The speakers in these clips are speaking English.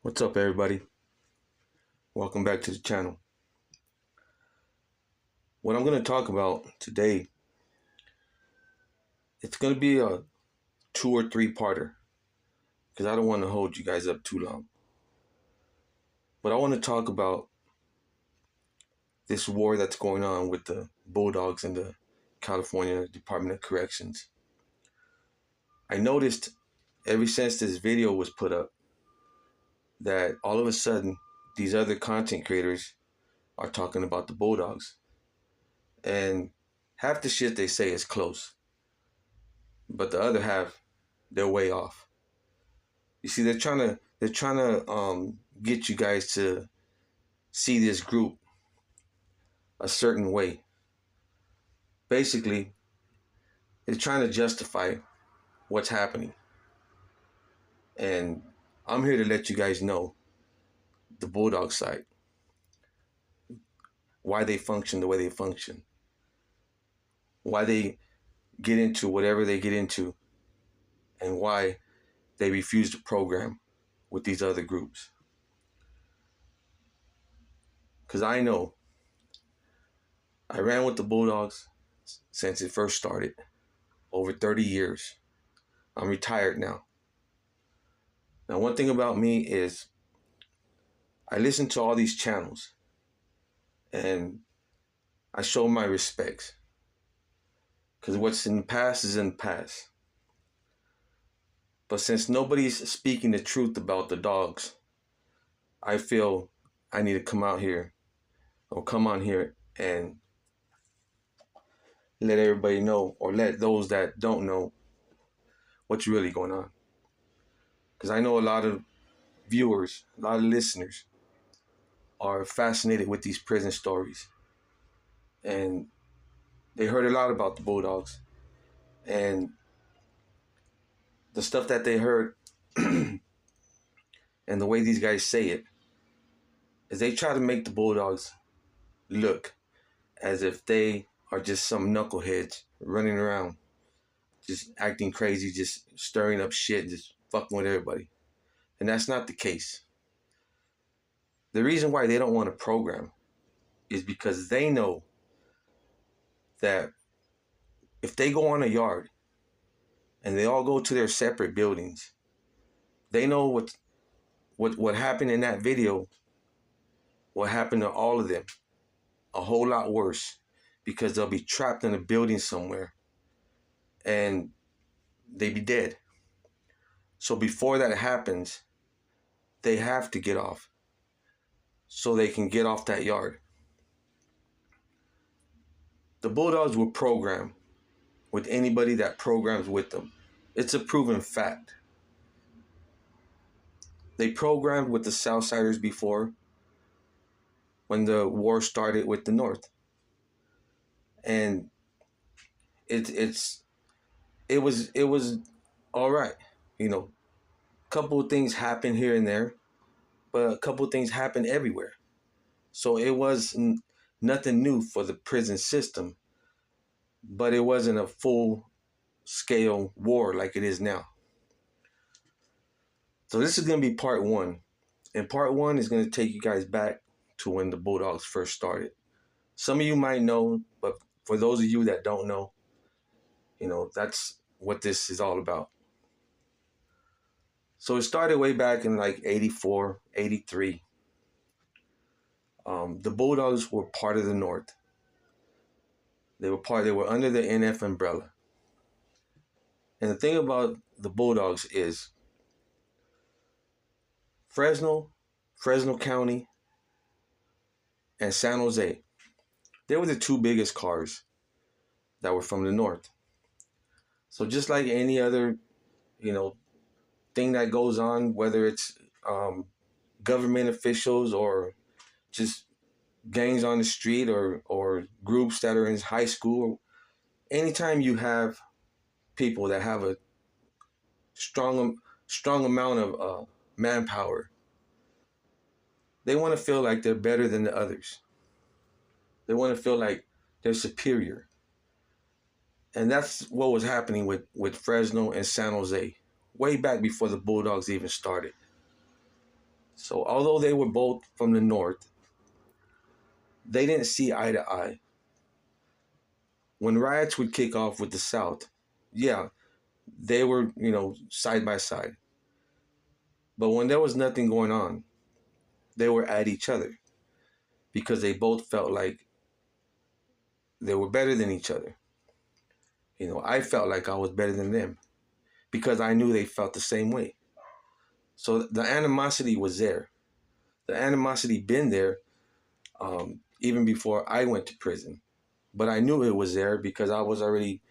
What's up, everybody? Welcome back to the channel. What I'm going to talk about today, it's going to be a 2 or 3-parter because I don't want to hold you guys up too long. But I want to talk about this war that's going on with the Bulldogs and the California Department of Corrections. I noticed ever since this video was put up that all of a sudden these other content creators are talking about the Bulldogs. And half the shit they say is close, but the other half, they're way off. You see, they're trying to get you guys to see this group a certain way. Basically, they're trying to justify what's happening. And I'm here to let you guys know the Bulldog side, why they function the way they function, why they get into whatever they get into, and why they refuse to program with these other groups. Because I know I ran with the Bulldogs since it first started, over 30 years. I'm retired now. Now, one thing about me is I listen to all these channels and I show my respects, because what's in the past is in the past. But since nobody's speaking the truth about the dogs, I feel I need to come on here and let everybody know, or let those that don't know, what's really going on. Because I know a lot of viewers, a lot of listeners are fascinated with these prison stories. And they heard a lot about the Bulldogs. And the stuff that they heard and the way these guys say it is they try to make the Bulldogs look as if they are just some knuckleheads running around, just acting crazy, just stirring up shit, just fucking with everybody. And that's not the case. The reason why they don't want to program is because they know that if they go on a yard and they all go to their separate buildings, they know what happened in that video, what happened to all of them, a whole lot worse, because they'll be trapped in a building somewhere and they be dead. So before that happens, they have to get off so they can get off that yard. The Bulldogs will program with anybody that programs with them. It's a proven fact. They programmed with the Southsiders before, when the war started with the North. And it was all right. You know, a couple of things happened here and there, but a couple of things happened everywhere. So it was nothing new for the prison system, but it wasn't a full-scale war like it is now. So this is going to be part one. And part one is going to take you guys back to when the Bulldogs first started. Some of you might know, but for those of you that don't know, that's what this is all about. So it started way back in like 84, 83. The Bulldogs were part of the North. They were under the NF umbrella. And the thing about the Bulldogs is Fresno County, and San Jose, they were the two biggest cars that were from the North. So just like any other, thing that goes on, whether it's government officials or just gangs on the street or groups that are in high school, anytime you have people that have a strong amount of manpower, they want to feel like they're better than the others. They want to feel like they're superior. And that's what was happening with Fresno and San Jose way back before the Bulldogs even started. So although they were both from the north, they didn't see eye to eye. When riots would kick off with the South, yeah, they were, side by side. But when there was nothing going on, they were at each other because they both felt like they were better than each other. I felt like I was better than them because I knew they felt the same way. So the animosity was there. The animosity been there even before I went to prison. But I knew it was there because I was already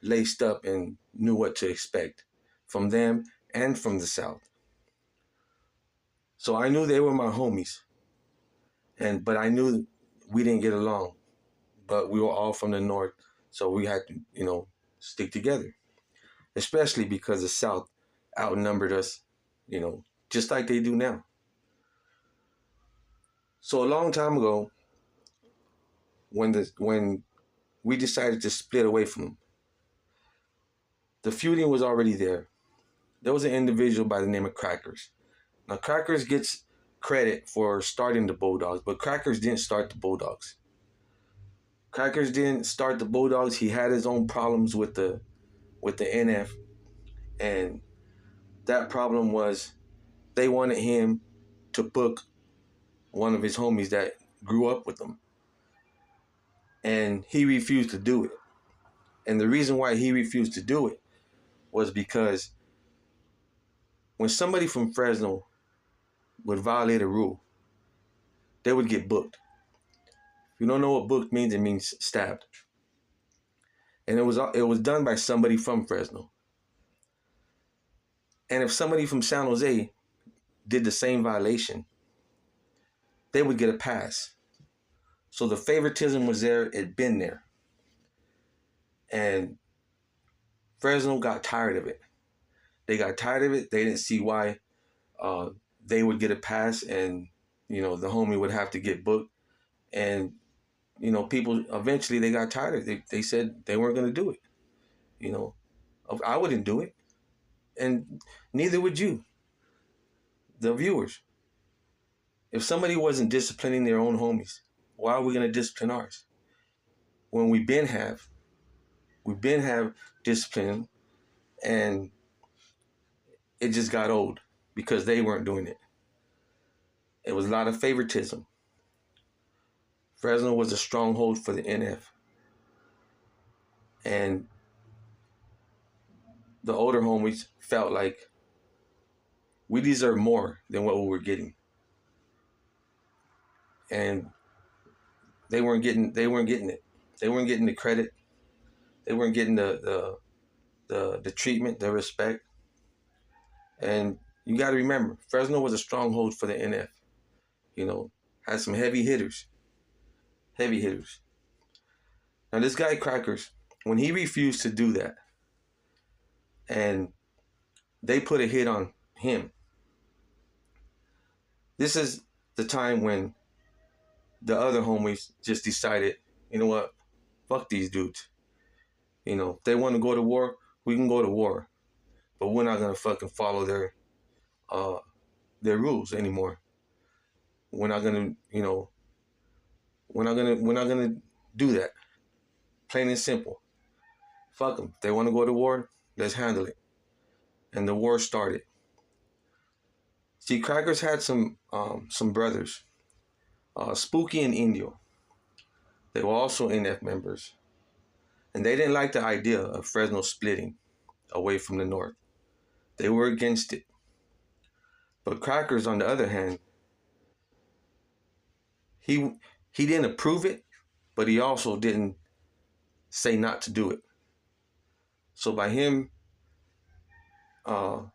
laced up and knew what to expect from them and from the South. So I knew they were my homies. But I knew we didn't get along. But we were all from the North. So we had to, stick together. Especially because the South outnumbered us, just like they do now. So a long time ago, when we decided to split away from them, the feuding was already there. There was an individual by the name of Crackers. Now Crackers gets credit for starting the Bulldogs, but Crackers didn't start the Bulldogs. Crackers didn't start the Bulldogs. He had his own problems with the NF, and that problem was they wanted him to book one of his homies that grew up with him, and he refused to do it. And the reason why he refused to do it was because when somebody from Fresno would violate a rule, they would get booked. If you don't know what booked means, it means stabbed. And it was done by somebody from Fresno. And if somebody from San Jose did the same violation, they would get a pass. So the favoritism was there, it'd been there. And Fresno got tired of it. They got tired of it. They didn't see why they would get a pass and, the homie would have to get booked. And, people eventually they got tired of it. They said they weren't going to do it. I wouldn't do it. And neither would you, the viewers. If somebody wasn't disciplining their own homies, why are we going to discipline ours? When we've been have discipline, and it just got old because they weren't doing it. It was a lot of favoritism. Fresno was a stronghold for the NF. And the older homies felt like we deserve more than what we were getting. And they weren't getting it. They weren't getting the credit. They weren't getting the treatment, the respect. And you got to remember, Fresno was a stronghold for the NF. Had some heavy hitters. Heavy hitters. Now this guy Crackers, when he refused to do that, and they put a hit on him, this is the time when the other homies just decided, you know what, fuck these dudes. If they want to go to war, we can go to war, but we're not gonna fucking follow their rules anymore. We're not gonna, we're not gonna do that. Plain and simple. Fuck them. If they want to go to war, let's handle it. And the war started. See, Crackers had some brothers, Spooky and Indio. They were also NF members, and they didn't like the idea of Fresno splitting away from the North. They were against it. But Crackers, on the other hand, he didn't approve it, but he also didn't say not to do it. So by him not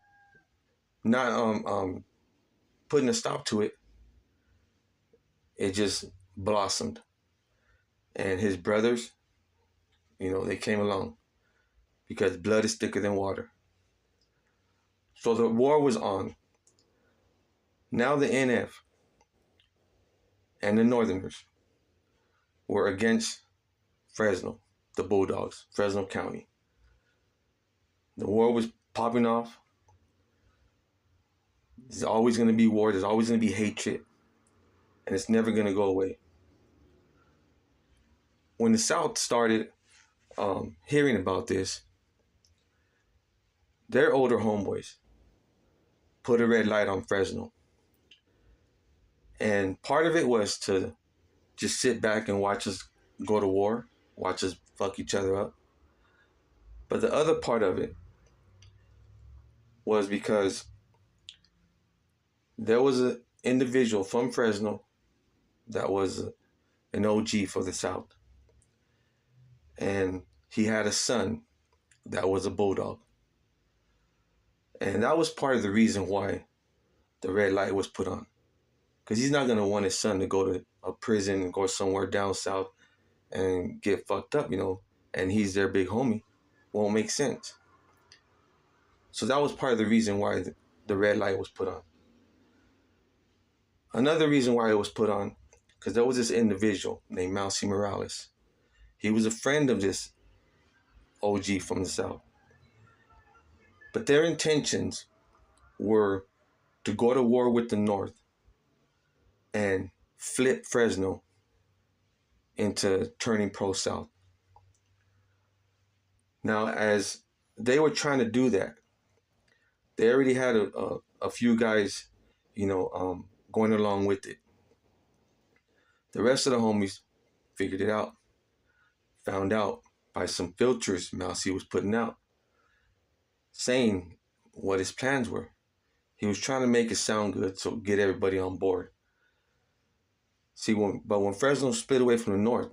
putting a stop to it, it just blossomed. And his brothers, they came along because blood is thicker than water. So the war was on. Now the NF and the Northerners were against Fresno, the Bulldogs, Fresno County. The war was popping off. There's always going to be war. There's always going to be hatred. And it's never going to go away. When the South started hearing about this, their older homeboys put a red light on Fresno. And part of it was to just sit back and watch us go to war, watch us fuck each other up. But the other part of it was because there was an individual from Fresno that was an OG for the South. And he had a son that was a Bulldog. And that was part of the reason why the red light was put on. Because he's not going to want his son to go to a prison and go somewhere down south and get fucked up, and he's their big homie. Won't make sense. So that was part of the reason why the red light was put on. Another reason why it was put on, because there was this individual named Mousy Morales. He was a friend of this OG from the South. But their intentions were to go to war with the North and flip Fresno into turning pro-South. Now, as they were trying to do that, they already had a few guys, going along with it. The rest of the homies figured it out, found out by some filters Mousy was putting out, saying what his plans were. He was trying to make it sound good, so get everybody on board. See, when Fresno split away from the North,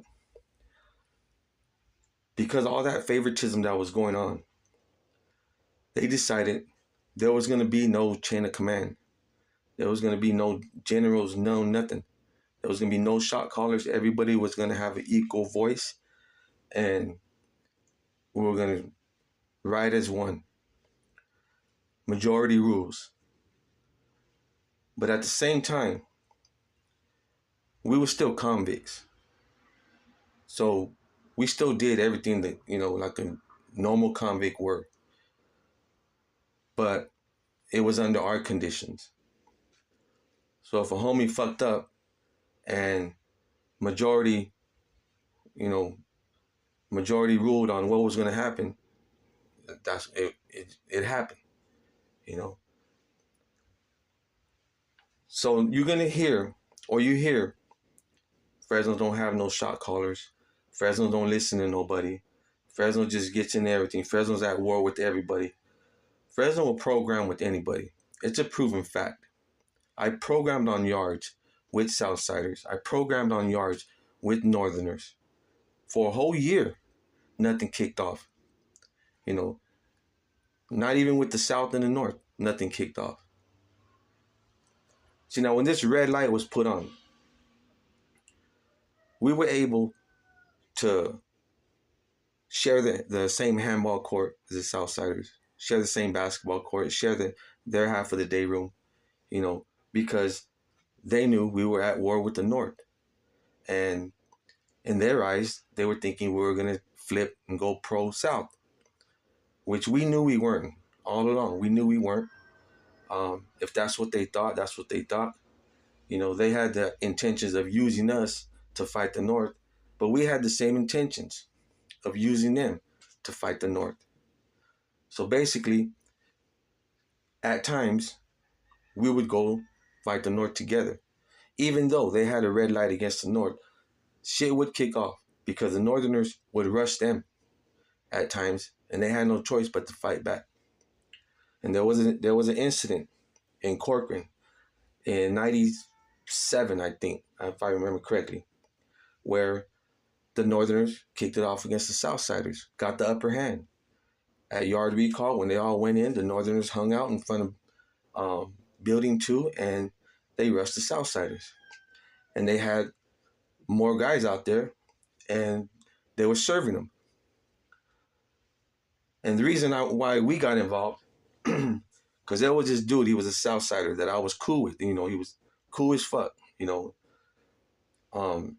because all that favoritism that was going on, they decided there was going to be no chain of command. There was going to be no generals, no nothing. There was going to be no shot callers. Everybody was going to have an equal voice, and we were going to ride as one. Majority rules. But at the same time, we were still convicts. So we still did everything that, like a normal convict would. But it was under our conditions. So if a homie fucked up and majority ruled on what was going to happen, that's it. It happened, So you're going to hear, Fresno don't have no shot callers. Fresno don't listen to nobody. Fresno just gets in everything. Fresno's at war with everybody. Fresno will program with anybody. It's a proven fact. I programmed on yards with Southsiders. I programmed on yards with Northerners. For a whole year, nothing kicked off. Not even with the South and the North, nothing kicked off. See, now when this red light was put on, we were able to share the same handball court as the Southsiders, share the same basketball court, share their half of the day room, because they knew we were at war with the North. And in their eyes, they were thinking we were going to flip and go pro-South, which we knew we weren't all along. We knew we weren't. If that's what they thought, that's what they thought. They had the intentions of using us to fight the North, but we had the same intentions of using them to fight the North. So basically, at times, we would go fight the North together. Even though they had a red light against the North, shit would kick off because the Northerners would rush them at times, and they had no choice but to fight back. And there was an incident in Corcoran in 97, I think, if I remember correctly, where the Northerners kicked it off against the Southsiders, got the upper hand. At yard recall, when they all went in, the Northerners hung out in front of Building 2, and they rushed the Southsiders. And they had more guys out there, and they were serving them. And the reason why we got involved, because there was this dude, he was a Southsider that I was cool with. He was cool as fuck,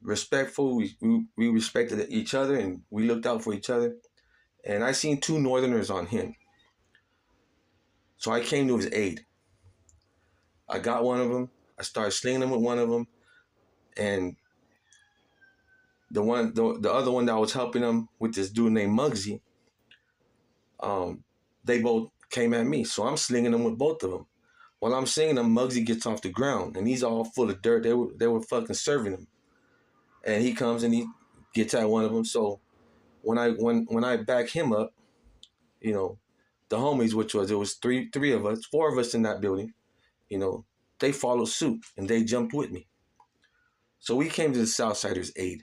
respectful. We respected each other, and we looked out for each other. And I seen two Northerners on him. So I came to his aid. I got one of them. I started slinging them with one of them, and the other one that was helping them with this dude named Muggsy, they both came at me. So I'm slinging them with both of them. While I'm slinging them, Muggsy gets off the ground, and he's all full of dirt. They were fucking serving him, and he comes and he gets at one of them. So when I back him up, you know, the homies, which was, it was three of us, four of us in that building, you know, they followed suit and they jumped with me. So we came to the Southsiders' aid.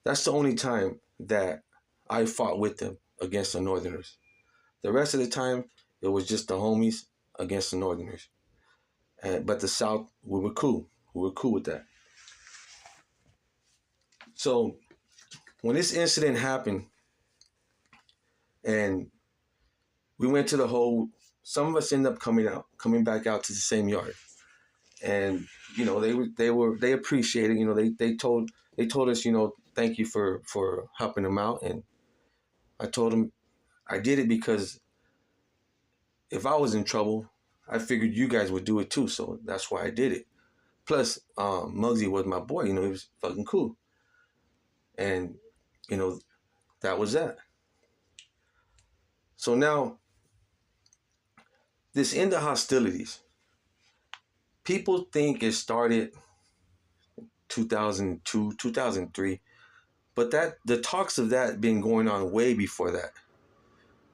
That's the only time that I fought with them against the Northerners. The rest of the time, it was just the homies against the Northerners. But the South, we were cool. We were cool with that. So when this incident happened, and we went to the whole, some of us ended up coming back out to the same yard, and you know they appreciated. You know they told us, you know, thank you for helping them out, and I told them I did it because if I was in trouble, I figured you guys would do it too, so that's why I did it. Plus, Muggsy was my boy. You know, he was fucking cool, and you know that was that. So now this end of hostilities, people think it started 2002, 2003, but that the talks of that been going on way before that.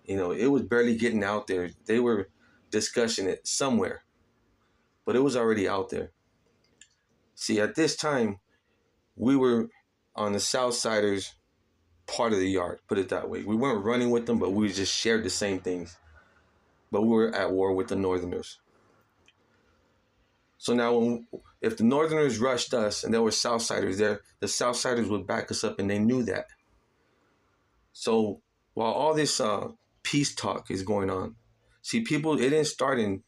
You know, it was barely getting out there. They were discussing it somewhere, but it was already out there. See, at this time, we were on the Southsiders part of the yard, put it that way. We weren't running with them, but we just shared the same things. But we were at war with the Northerners. So now, if the Northerners rushed us and there were Southsiders there, the Southsiders would back us up, and they knew that. So while all this peace talk is going on, see, people, it didn't start in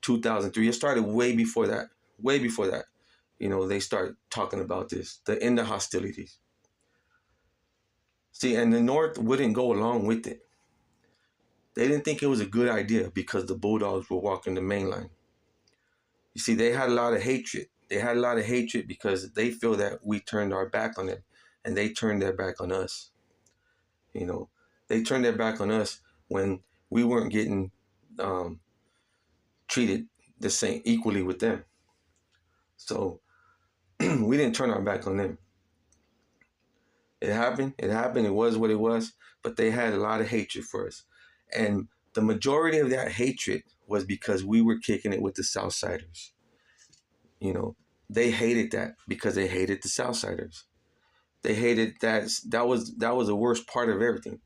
2003. It started way before that. Way before that. You know, they start talking about this, the end of hostilities. See, and the North wouldn't go along with it. They didn't think it was a good idea because the Bulldogs were walking the main line. You see, they had a lot of hatred. They had a lot of hatred because they feel that we turned our back on them, and they turned their back on us. You know, they turned their back on us when we weren't getting treated the same equally with them. So we didn't turn our back on them. It happened. It was what it was. But they had a lot of hatred for us. And the majority of that hatred was because we were kicking it with the Southsiders. You know, they hated that because they hated the Southsiders. They hated that. That was the worst part of everything.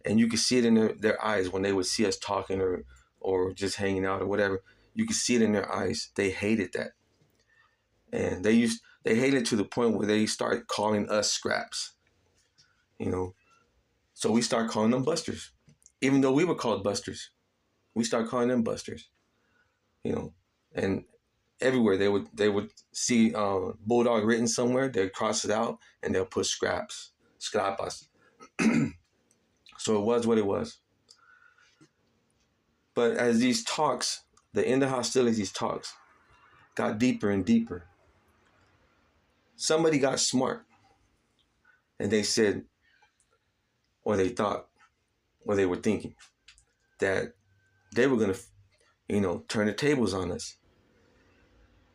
And you could see it in their eyes when they would see us talking or just hanging out or whatever. You could see it in their eyes. They hated that. And they hated to the point where they started calling us scraps. You know, so we start calling them busters, even though we were called busters. We start calling them busters. You know, and everywhere they would see Bulldog written somewhere, they'd cross it out and they'll put scraps, scrapas. So it was what it was. But as these talks, the end of hostilities talks, got deeper and deeper, somebody got smart and they said, or they thought, or they were thinking that they were going to, you know, turn the tables on us.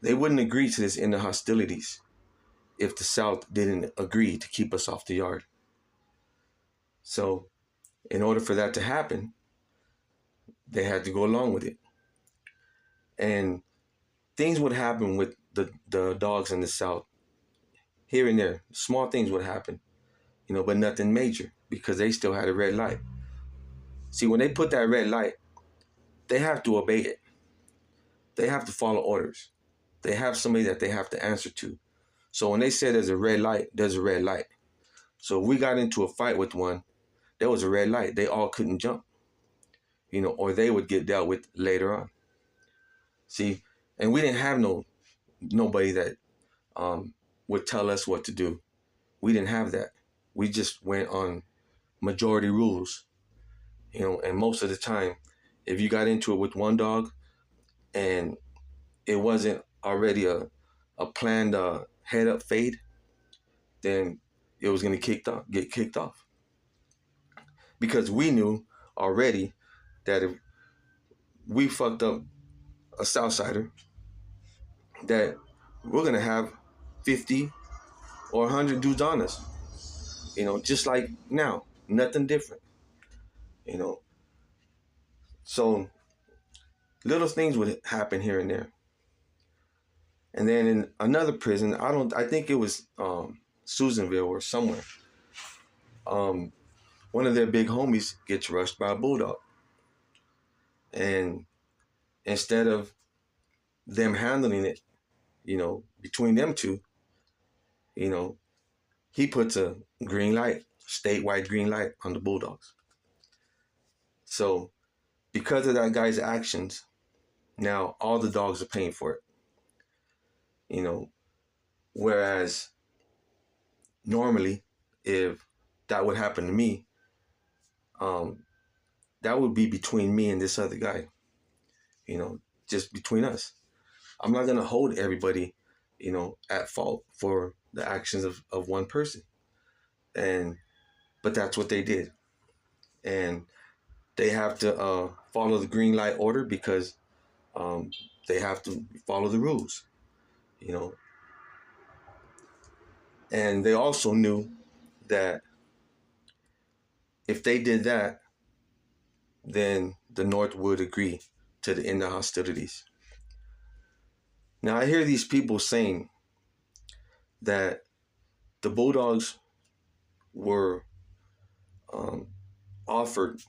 They wouldn't agree to this end of hostilities if the South didn't agree to keep us off the yard. So in order for that to happen, they had to go along with it. And things would happen with the dogs in the South. Here and there, small things would happen, you know, but nothing major because they still had a red light. See, when they put that red light, they have to obey it. They have to follow orders. They have somebody that they have to answer to. So when they say there's a red light, there's a red light. So if we got into a fight with one, there was a red light. They all couldn't jump, you know, or they would get dealt with later on. See, and we didn't have nobody that would tell us what to do. We didn't have that. We just went on majority rules, you know, and most of the time, if you got into it with one dog and it wasn't already a planned head up fade, then it was gonna get kicked off. Because we knew already that if we fucked up a Southsider, that we're gonna have 50 or 100 dudes on us. Just like now, nothing different. You know, so little things would happen here and there. And then in another prison, I think it was Susanville or somewhere. One of their big homies gets rushed by a bulldog, and instead of them handling it, between them two, you know, he puts a green light, statewide green light on the Bulldogs. So because of that guy's actions, now all the dogs are paying for it. Whereas normally, if that would happen to me, that would be between me and this other guy, just between us. I'm not going to hold everybody, at fault for the actions of one person. But that's what they did. And they have to follow the green light order because they have to follow the rules, you know. And they also knew that if they did that, then the North would agree to the end of hostilities. Now, I hear these people saying that the Bulldogs were offered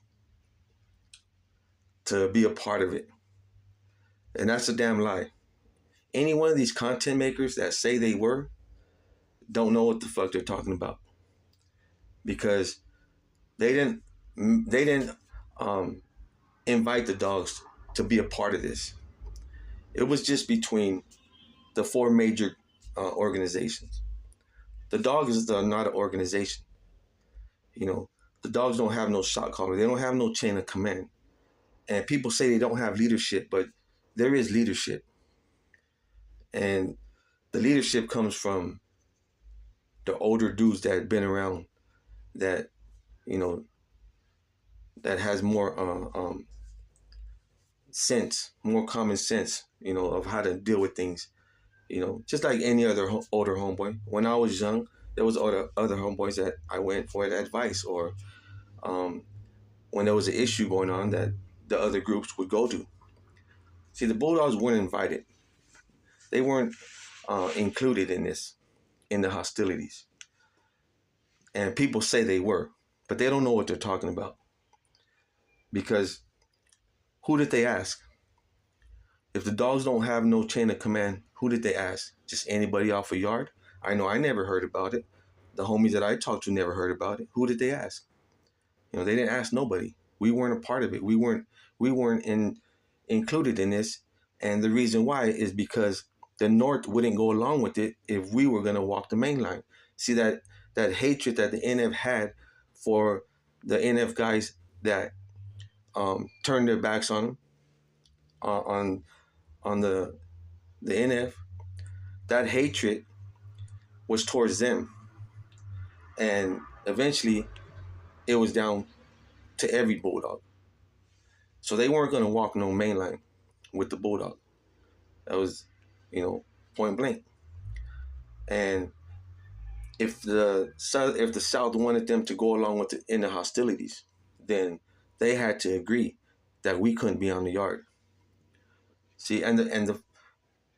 to be a part of it. And that's a damn lie. Any one of these content makers that say they were don't know what the fuck they're talking about. Because they didn't invite the dogs to be a part of this. It was just between the four major organizations. The dogs are not an organization. The dogs don't have no shot caller. They don't have no chain of command. And people say they don't have leadership, but there is leadership. And the leadership comes from the older dudes that have been around, that, that has more sense, more common sense, of how to deal with things. Just like any other older homeboy. When I was young, there was other homeboys that I went for advice, or when there was an issue going on that the other groups would go to. See, the Bulldogs weren't invited. They weren't included in the hostilities. And people say they were, but they don't know what they're talking about. Because who did they ask? If the dogs don't have no chain of command, who did they ask? Just anybody off a yard? I know I never heard about it. The homies that I talked to never heard about it. Who did they ask? They didn't ask nobody. We weren't a part of it. We weren't included in this. And the reason why is because the North wouldn't go along with it if we were going to walk the main line. See, that hatred that the NF had for the NF guys that turned their backs on them, on the NF, that hatred was towards them. And eventually it was down to every Bulldog. So they weren't going to walk no main line with the Bulldog. That was, point blank. And if the South wanted them to go along with it in the hostilities, then they had to agree that we couldn't be on the yard. See, and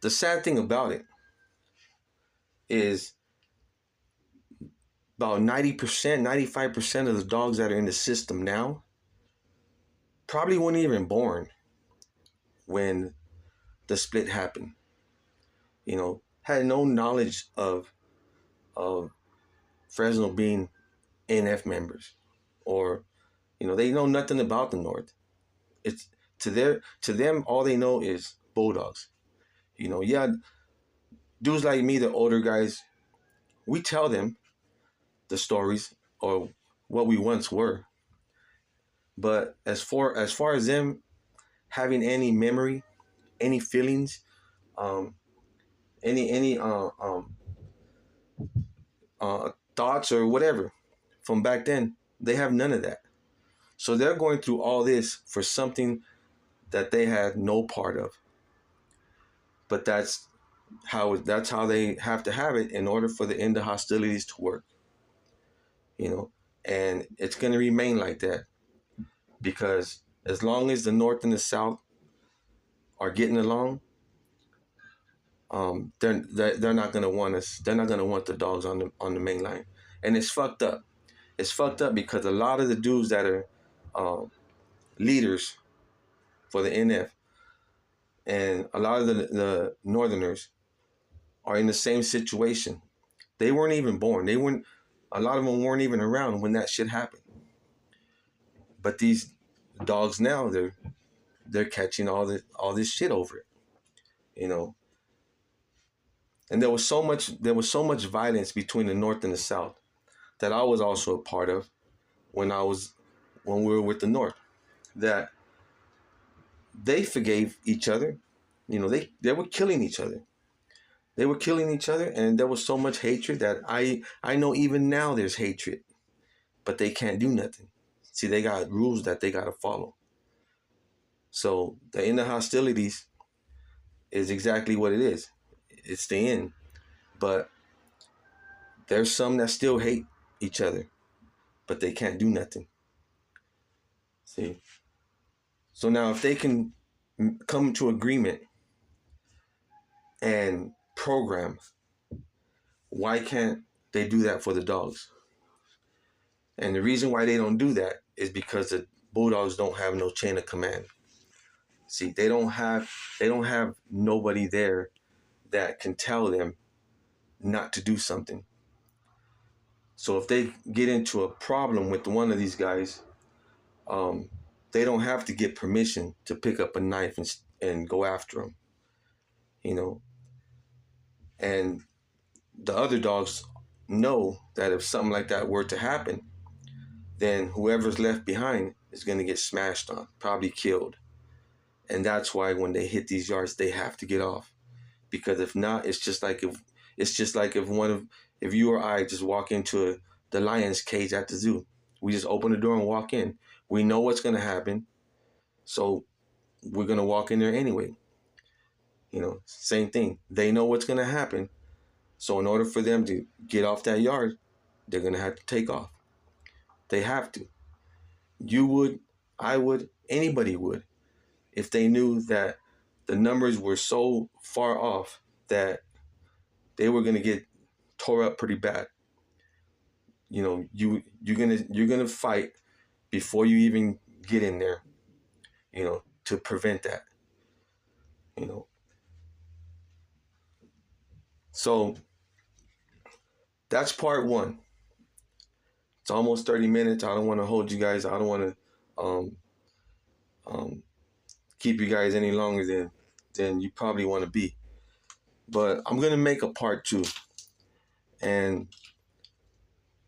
the sad thing about it is about 90%, 95% of the dogs that are in the system now probably weren't even born when the split happened. Had no knowledge of Fresno being NF members, or they know nothing about the North. It's to them all they know is Bulldogs. Yeah, dudes like me, the older guys, we tell them the stories or what we once were. But as far as them having any memory, any feelings um, any thoughts or whatever from back then. They have none of that. So they're going through all this for something that they had no part of. But that's how they have to have it in order for the end of hostilities to work. You know, and it's going to remain like that because as long as the North and the South are getting along, they're not going to want us. They're not going to want the dogs on the main line, and it's fucked up. It's fucked up because a lot of the dudes that are leaders for the NF and a lot of the Northerners are in the same situation. They weren't even born. They weren't. A lot of them weren't even around when that shit happened. But these dogs now, they're catching all this shit over it. You know, and there was so much violence between the North and the South that I was also a part of when we were with the North. That they forgave each other. You know, they were killing each other. They were killing each other, and there was so much hatred that I know even now there's hatred, but they can't do nothing. See, they got rules that they got to follow. So the end of hostilities is exactly what it is. It's the end, but there's some that still hate each other, but they can't do nothing. See, so now if they can come to agreement and program, why can't they do that for the dogs? And the reason why they don't do that is because the Bulldogs don't have no chain of command. See, they don't have nobody there that can tell them not to do something. So if they get into a problem with one of these guys, um, they don't have to get permission to pick up a knife and go after them. You know, and the other dogs know that if something like that were to happen, then whoever's left behind is going to get smashed on, probably killed. And that's why when they hit these yards, they have to get off. Because if not, it's just like if you or I just walk into the lion's cage at the zoo. We just open the door and walk in. We know what's going to happen, so we're going to walk in there anyway. You know, same thing. They know what's going to happen, so in order for them to get off that yard, they're going to have to take off. They have to. You would, I would, anybody would, if they knew that the numbers were so far off that they were going to get tore up pretty bad. You know, you're gonna fight before you even get in there. You know, to prevent that. You know, so that's part one. It's almost 30 minutes. I don't want to hold you guys. I don't want to um, um, keep you guys any longer than you probably want to be. But I'm gonna make a part two, and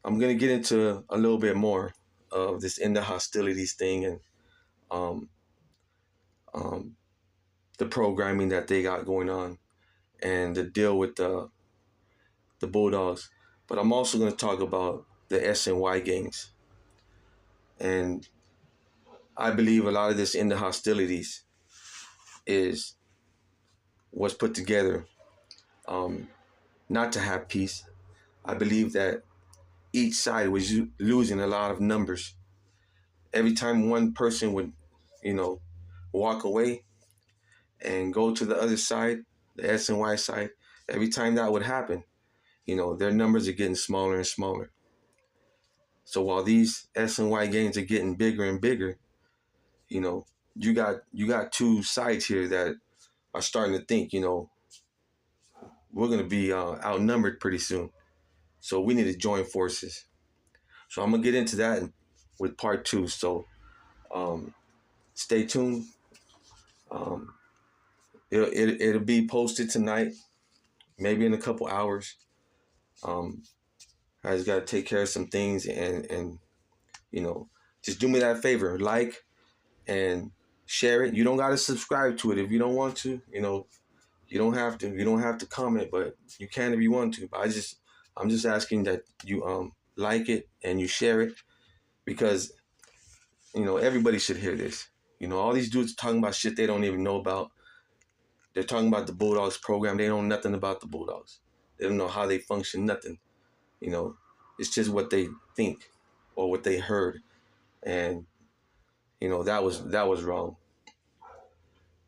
I'm gonna get into a little bit more of this end of hostilities thing and um, um, the programming that they got going on and the deal with the Bulldogs. But I'm also going to talk about the S&Y gangs. And I believe a lot of this in the hostilities is was put together um, not to have peace. I believe that each side was losing a lot of numbers. Every time one person would, you know, walk away and go to the other side, the S&Y side, every time that would happen, you know, their numbers are getting smaller and smaller. So while these S&Y gangs are getting bigger and bigger, you know, you got two sides here that are starting to think, you know, we're gonna be outnumbered pretty soon. So we need to join forces. So I'm gonna get into that with part two. So um, stay tuned. Um, it'll be posted tonight, maybe in a couple hours. Um, I just gotta take care of some things and you know, just do me that favor, like and share it. You don't gotta subscribe to it if you don't want to. You know, You don't have to. You don't have to comment, but you can if you want to. But I'm just asking that you like it and you share it, because everybody should hear this. All these dudes talking about shit they don't even know about. They're talking about the Bulldogs program. They know nothing about the Bulldogs. They don't know how they function. Nothing. You know, it's just what they think or what they heard, and that was wrong.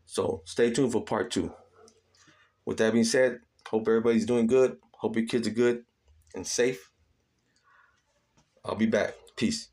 So stay tuned for part 2. With that being said, hope everybody's doing good. Hope your kids are good and safe. I'll be back. Peace.